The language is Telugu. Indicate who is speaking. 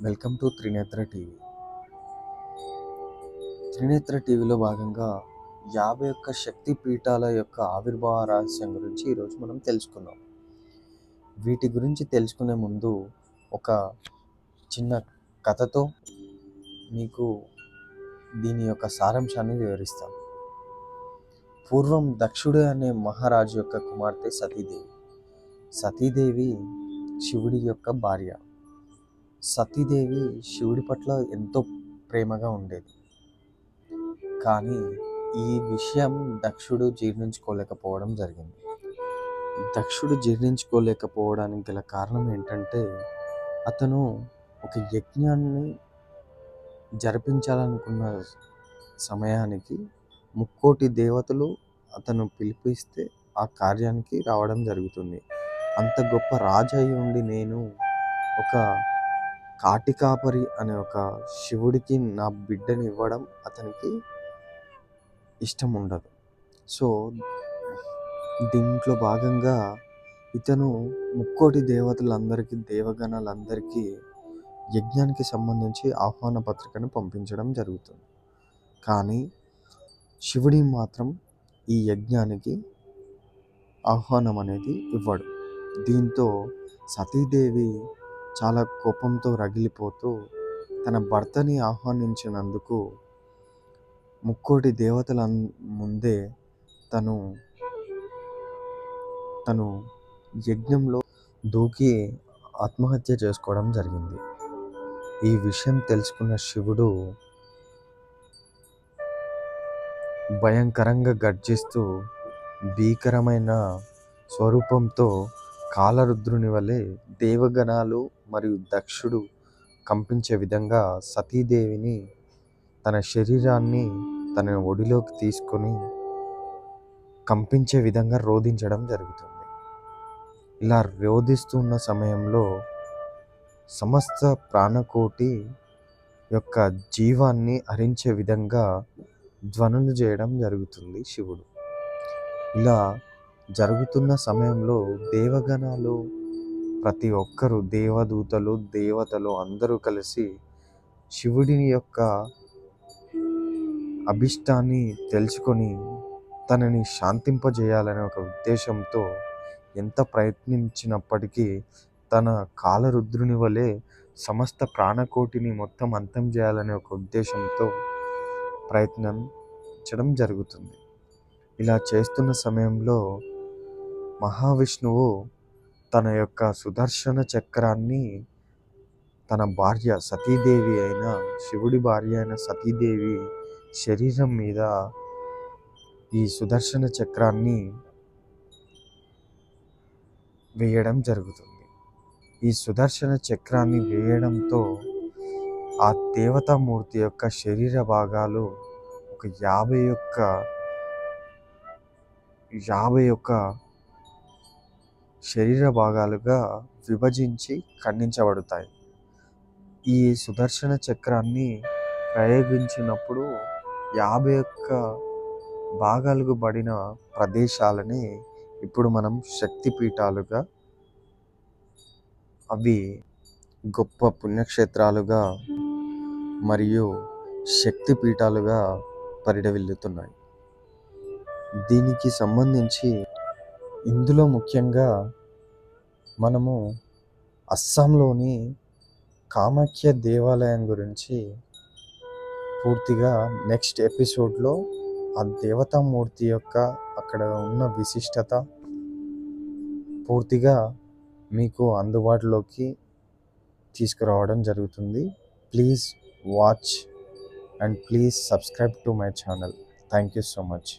Speaker 1: Welcome to Trinetra TV. Trinetra టీవీలో భాగంగా 51 శక్తి పీఠాల యొక్క ఆవిర్భావ రహస్యం గురించి ఈరోజు మనం తెలుసుకుందాం. వీటి గురించి తెలుసుకునే ముందు ఒక చిన్న కథతో మీకు దీని యొక్క సారాంశాన్ని వివరిస్తాను. పూర్వం దక్షుడు అనే మహారాజు యొక్క కుమార్తె సతీదేవి. సతీదేవి శివుడి యొక్క భార్య. సతీదేవి శివుడి పట్ల ఎంతో ప్రేమగా ఉండేది. కానీ ఈ విషయం దక్షుడు జీర్ణించుకోలేకపోవడం జరిగింది. దక్షుడు జీర్ణించుకోలేకపోవడానికి గల కారణం ఏంటంటే, అతను ఒక యజ్ఞాన్ని జరిపించాలనుకున్న సమయానికి 3,000,000 దేవతలు అతను పిలిపిస్తే ఆ కార్యానికి రావడం జరుగుతుంది. అంత గొప్ప రాజు అయి ఉండి నేను ఒక కాటికాపరి అనే ఒక శివుడికి నా బిడ్డని ఇవ్వడం అతనికి ఇష్టం ఉండదు. సో దీంట్లో భాగంగా ఇతను 3,000,000 దేవతలందరికీ, దేవగణాలందరికీ యజ్ఞానికి సంబంధించి ఆహ్వాన పత్రికను పంపించడం జరుగుతుంది. కానీ శివుడి మాత్రం ఈ యజ్ఞానికి ఆహ్వానం అనేది ఇవ్వడు. దీంతో సతీదేవి చాలా కోపంతో రగిలిపోతూ తన భర్తని ఆహ్వానించినందుకు 3,000,000 దేవతల ముందే తను యజ్ఞంలో దూకి ఆత్మహత్య చేసుకోవడం జరిగింది. ఈ విషయం తెలుసుకున్న శివుడు భయంకరంగా గర్జిస్తూ భీకరమైన స్వరూపంతో కాలరుద్రుని వలె దేవగణాలు మరియు దక్షుడు కంపించే విధంగా సతీదేవిని తన శరీరాన్ని తన ఒడిలోకి తీసుకొని కంపించే విధంగా రోదించడం జరుగుతుంది. ఇలా రోదిస్తున్న సమయంలో సమస్త ప్రాణకోటి యొక్క జీవాన్ని హరించే విధంగా ధ్వనులు చేయడం జరుగుతుంది శివుడు. ఇలా జరుగుతున్న సమయంలో దేవగణాలు ప్రతి ఒక్కరు, దేవదూతలు, దేవతలు అందరూ కలిసి శివుడిని యొక్క అభిష్టాన్ని తెలుసుకొని తనని శాంతింపజేయాలనే ఒక ఉద్దేశంతో ఎంత ప్రయత్నించినప్పటికీ తన కాలరుద్రుని వలె సమస్త ప్రాణకోటిని మొత్తం అంతం చేయాలనే ఒక ఉద్దేశంతో ప్రయత్నించడం జరుగుతుంది. ఇలా చేస్తున్న సమయంలో మహావిష్ణువు తన యొక్క సుదర్శన చక్రాన్ని తన భార్య సతీదేవి అయిన శివుడి భార్య అయిన సతీదేవి శరీరం మీద ఈ సుదర్శన చక్రాన్ని వేయడం జరుగుతుంది. ఈ సుదర్శన చక్రాన్ని వేయడంతో ఆ దేవతామూర్తి యొక్క శరీర భాగాలు ఒక 51 శరీర భాగాలుగా విభజించి ఖండించబడతాయి. ఈ సుదర్శన చక్రాన్ని ప్రయోగించినప్పుడు 51 భాగాలకు పడిన ప్రదేశాలని ఇప్పుడు మనం శక్తిపీఠాలుగా, అవి గొప్ప పుణ్యక్షేత్రాలుగా మరియు శక్తిపీఠాలుగా పరిడవిల్లుతున్నాయి. దీనికి సంబంధించి ఇందులో ముఖ్యంగా మనము అస్సాంలోని కామాఖ్య దేవాలయం గురించి పూర్తిగా నెక్స్ట్ ఎపిసోడ్లో ఆ దేవతామూర్తి యొక్క అక్కడ ఉన్న విశిష్టత పూర్తిగా మీకు అందుబాటులోకి తీసుకురావడం జరుగుతుంది. Please watch and please subscribe to my channel. Thank you so much.